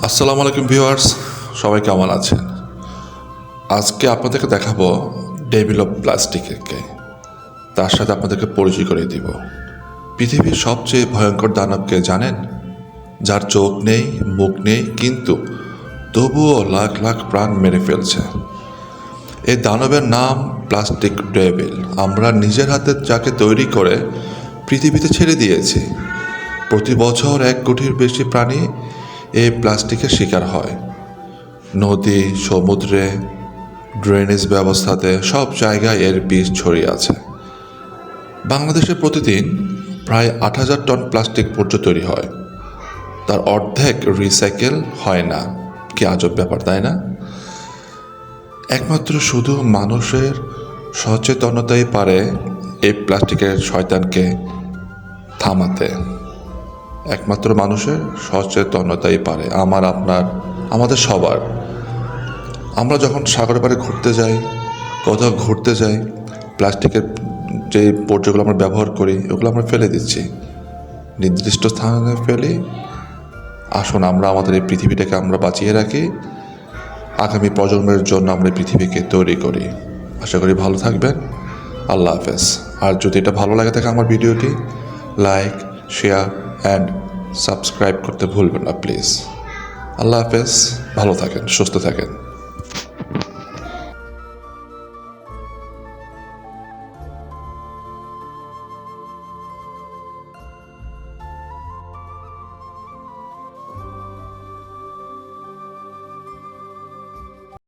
আসসালামু আলাইকুম ভিউয়ার্স, সবাই কেমন আছেন? আজকে আপনাদেরকে দেখাবো ডেভিল অফ প্লাস্টিককে। তার সাথে আপনাদেরকে পরিচয় করে দিব। পৃথিবীর সবচেয়ে ভয়ঙ্কর দানবকে জানেন? যার চোখ নেই, মুখ নেই, কিন্তু তবুও লাখ লাখ প্রাণ মেরে ফেলছে। এই দানবের নাম প্লাস্টিক ডেভিল। আমরা নিজের হাতে যাকে তৈরি করে পৃথিবীতে ছেড়ে দিয়েছি। প্রতি বছর 1 কোটির বেশি প্রাণী এই প্লাস্টিকের শিকার হয়। নদী, সমুদ্রে, ড্রেনেজ ব্যবস্থাতে সব জায়গায় এর বিষ ছড়িয়ে আছে। বাংলাদেশে প্রতিদিন প্রায় 8,000 টন প্লাস্টিক বর্জ্য তৈরি হয়। তার অর্ধেক রিসাইকেল হয় না। কি আজব ব্যাপার, তাই না? একমাত্র শুধু মানুষের সচেতনতাই পারে এই প্লাস্টিকের শয়তানকে থামাতে। একমাত্র মানুষের সচেতনতাই পারে, আমাদের সবার। আমরা যখন সাগরের পাড়ে ঘুরতে যাই, কোথাও ঘুরতে যাই, প্লাস্টিকের যে বর্জ্যগুলো আমরা ব্যবহার করি ওগুলো আমরা ফেলে দিচ্ছি, নির্দিষ্ট স্থানে ফেলি। আসুন আমরা আমাদের এই পৃথিবীটাকে আমরা বাঁচিয়ে রাখি, আগামী প্রজন্মের জন্য আমরা এই পৃথিবীকে তৈরি করি। আশা করি ভালো থাকবেন। আল্লাহ হাফেজ। আর যদি এটা ভালো লাগে থাকে আমার ভিডিওটি লাইক, শেয়ার অ্যান্ড সাবস্ক্রাইব করতে ভুলবেন না প্লিজ। আল্লাহ হাফেজ। ভালো থাকেন, সুস্থ থাকেন।